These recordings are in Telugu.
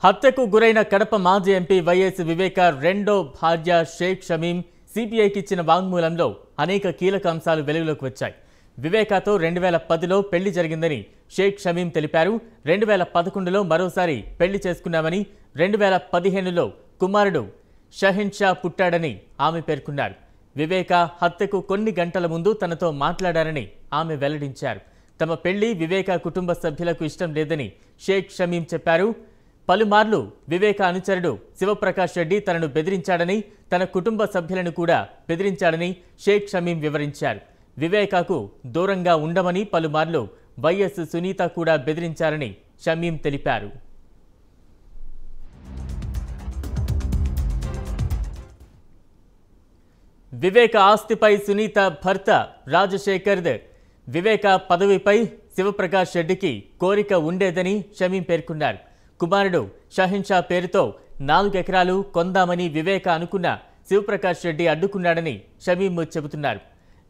హత్యకు గురైన కడప మాజీ ఎంపీ వైఎస్ వివేక రెండో భార్య షేక్ షమీం సిపిఐకి ఇచ్చిన వాంగ్మూలంలో అనేక కీలక అంశాలు వెలుగులోకి వచ్చాయి. వివేకతో 2010లో పెళ్లి జరిగిందని షేక్ షమీం తెలిపారు. 2011లో మరోసారి పెళ్లి చేసుకున్నామని, 2015లో కుమారుడు షహీన్ షా పుట్టాడని ఆమె పేర్కొన్నారు. వివేక హత్యకు కొన్ని గంటల ముందు తనతో మాట్లాడారని ఆమె వెల్లడించారు. తమ పెళ్లి వివేక కుటుంబ సభ్యులకు ఇష్టం లేదని షేక్ షమీం చెప్పారు. పలుమార్లు వివేక అనుచరుడు శివప్రకాష్ రెడ్డి తనను బెదిరించాడని, తన కుటుంబ సభ్యులను కూడా బెదిరించాడని షేక్ షమీం వివరించారు. వివేకకు దూరంగా ఉండమని పలుమార్లు వైఎస్ సునీత కూడా బెదిరించారని షమీం తెలిపారు. వివేక ఆస్తిపై సునీత భర్త రాజశేఖర్ వివేక పదవిపై శివప్రకాష్ రెడ్డికి కోరిక ఉండేదని షమీం పేర్కొన్నారు. కుమారుడు షహీన్ షా పేరుతో 4 ఎకరాలు కొందామని వివేక అనుకున్న శివప్రకాష్ రెడ్డి అడ్డుకున్నాడని షమీం చెబుతున్నారు.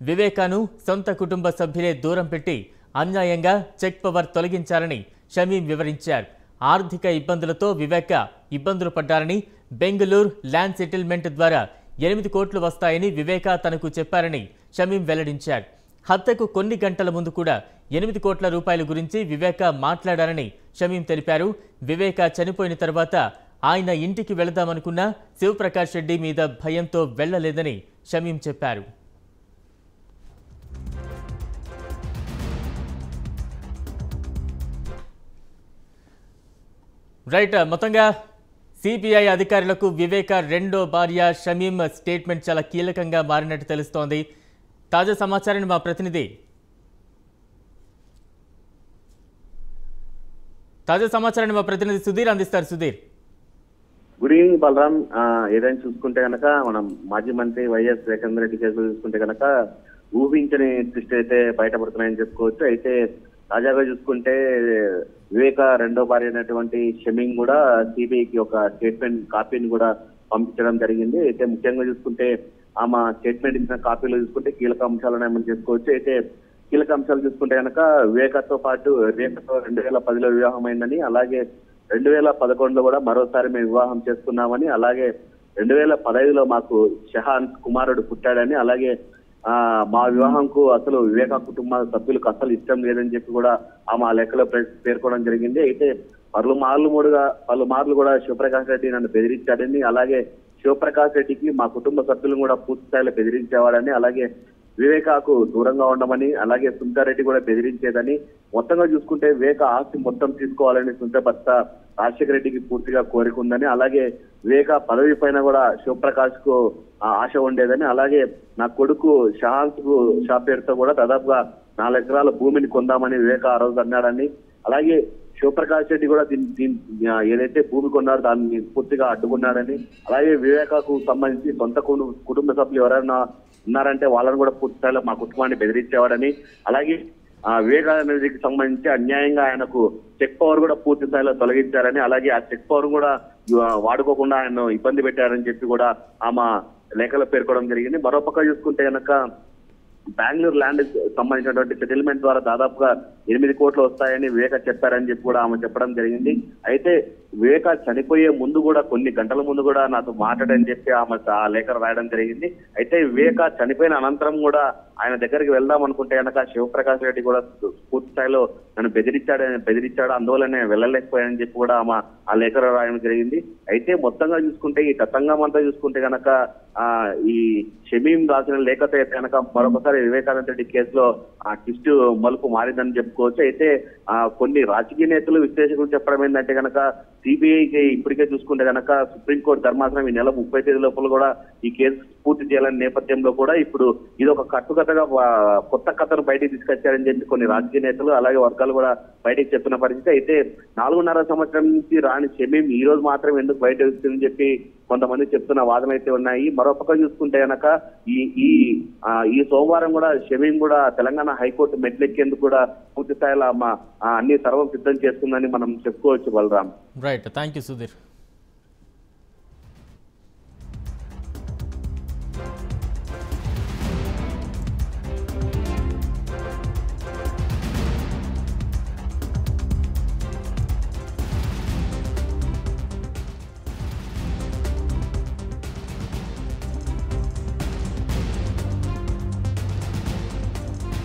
వివేకను సొంత కుటుంబ సభ్యులే దూరం పెట్టి అన్యాయంగా చెక్ పవర్ తొలగించారని షమీం వివరించారు. ఆర్థిక ఇబ్బందులతో వివేక ఇబ్బందులు పడ్డారని, బెంగళూరు ల్యాండ్ సెటిల్మెంట్ ద్వారా 8 కోట్లు వస్తాయని వివేక తనకు చెప్పారని షమీం వెల్లడించారు. హత్యకు కొన్ని గంటల ముందు కూడా 8 కోట్ల రూపాయల గురించి వివేక మాట్లాడారని షమీం తెలిపారు. వివేక చనిపోయిన తర్వాత ఆయన ఇంటికి వెళదామనుకున్న శివప్రకాష్ రెడ్డి మీద భయంతో వెళ్లలేదని షమీం చెప్పారు. రైట్, మొత్తంగా సిపిఐ అధికారులకు వివేక రెండో భార్య షమీం స్టేట్మెంట్ చాలా కీలకంగా మారినట్టు తెలుస్తోంది. తాజా సమాచారాన్ని మా ప్రతినిధి సుధీర్ అందిస్తారు. Sudhir, good evening Balaram. ఏదైనా చూసుకుంటే కనుక మనం మాజీ మంత్రి వైఎస్ జగన్ రెడ్డి కేసులో చూసుకుంటే కనుక ఊహించని ట్విస్ట్ అయితే బయటపడుతున్నాయని చెప్పుకోవచ్చు. అయితే తాజాగా చూసుకుంటే వివేక రెండో భార్య అయినటువంటి షమీం కూడా సిబిఐకి ఒక స్టేట్మెంట్ కాపీని కూడా పంపించడం జరిగింది. అయితే ముఖ్యంగా చూసుకుంటే ఆమె స్టేట్మెంట్ ఇచ్చిన కాపీలో చూసుకుంటే కీలక అంశాలను మనం చేసుకోవచ్చు. అయితే కీలక అంశాలు చూసుకుంటే కనుక వివేకతో 2010లో వివాహం అయిందని, అలాగే 2011లో కూడా మరోసారి మేము వివాహం చేసుకున్నామని, అలాగే 2015లో మాకు షహాన్ కుమారుడు పుట్టాడని, అలాగే మా వివాహంకు అసలు వివేక కుటుంబ సభ్యులకు అసలు ఇష్టం లేదని చెప్పి కూడా ఆమె ఆ లెక్కలో పేర్కొనడం జరిగింది. అయితే పలుమార్లు కూడా శివప్రకాష్ రెడ్డి నన్ను బెదిరించాడని, అలాగే శివప్రకాష్ రెడ్డికి మా కుటుంబ సభ్యులను కూడా పూర్తి స్థాయిలో బెదిరించేవాడని, అలాగే వివేకకు దూరంగా ఉండమని, అలాగే సుందరెడ్డి కూడా బెదిరించేదని, మొత్తంగా చూసుకుంటే వివేక ఆస్తి మొత్తం తీసుకోవాలని సుందర భర్త రాజశేఖర రెడ్డికి పూర్తిగా కోరిక ఉందని, అలాగే వివేక పదవి పైన కూడా శివప్రకాష్ కు ఆశ ఉండేదని, అలాగే నా కొడుకు షా పేరుతో కూడా దాదాపుగా 4 ఎకరాల భూమిని కొందామని వివేక ఆ రోజు అన్నాడని, అలాగే శివప్రకాష్ రెడ్డి కూడా ఏదైతే భూమి కొన్నారో దాన్ని పూర్తిగా అడ్డుకున్నాడని, అలాగే వివేకకు సంబంధించి సొంత కుటుంబ సభ్యులు ఎవరైనా ఉన్నారంటే వాళ్ళని కూడా పూర్తి స్థాయిలో మా కుటుంబాన్ని బెదిరించేవాడని, అలాగే వివేకానందకి సంబంధించి అన్యాయంగా ఆయనకు చెక్ పవర్ కూడా పూర్తి స్థాయిలో తొలగించారని, అలాగే ఆ చెక్ పవర్ కూడా వాడుకోకుండా ఆయన ఇబ్బంది పెట్టారని చెప్పి కూడా ఆమె లేఖలో పేర్కొనడం జరిగింది. మరోపక్క చూసుకుంటే కనుక బెంగళూరు ల్యాండ్ సంబంధించినటువంటి సెటిల్మెంట్ ద్వారా దాదాపుగా 8 కోట్లు వస్తాయని వివేక చెప్పారని చెప్పి కూడా ఆమె చెప్పడం జరిగింది. అయితే వివేక చనిపోయే ముందు కూడా కొన్ని గంటల ముందు కూడా నాతో మాట్లాడని చెప్పి ఆమె ఆ లేఖ రాయడం జరిగింది. అయితే వివేక చనిపోయిన అనంతరం కూడా ఆయన దగ్గరికి వెళ్దాం అనుకుంటే కనుక శివప్రకాష్ రెడ్డి కూడా పూర్తి స్థాయిలో నన్ను బెదిరించాడు, అందువల్లనే వెళ్ళలేకపోయానని చెప్పి కూడా ఆమె ఆ లేఖ రాయడం జరిగింది. అయితే మొత్తంగా చూసుకుంటే ఈ తతంగం అంతా చూసుకుంటే కనుక ఈ షమీం రాసిన లేఖతో అయితే కనుక మరొకసారి వివేకానంద రెడ్డి కేసులో ట్విస్ట్ మలుపు మారిందని చెప్పుకోవచ్చు. అయితే కొన్ని రాజకీయ నేతలు విశ్లేషకులు చెప్పడం ఏంటంటే కనుక సిబిఐకి ఇప్పటికే చూసుకుంటే కనుక సుప్రీంకోర్టు ధర్మాసనం ఈ నెల 30 తేదీ లోపల కూడా ఈ కేసు పూర్తి చేయాలనే నేపథ్యంలో కూడా ఇప్పుడు ఇది ఒక కట్టుకథగా కొత్త కథను బయటికి తీసుకొచ్చారని చెప్పి కొన్ని రాజకీయ నేతలు అలాగే వర్గాలు కూడా బయటికి చెప్పిన పరిస్థితి. అయితే 4.5 సంవత్సరం నుంచి రాని షమీం ఈ రోజు మాత్రం ఎందుకు బయట వస్తుందని చెప్పి కొంతమంది చెప్తున్న వాదనలు అయితే ఉన్నాయి. మరోపక్క చూసుకుంటే కనుక ఈ సోమవారం కూడా షమీం కూడా తెలంగాణ హైకోర్టు మెట్లెక్కేందుకు కూడా పూర్తి స్థాయిలో అన్ని సర్వం సిద్ధం చేస్తుందని మనం చెప్పుకోవచ్చు Balaram. Right, thank you Sudheer.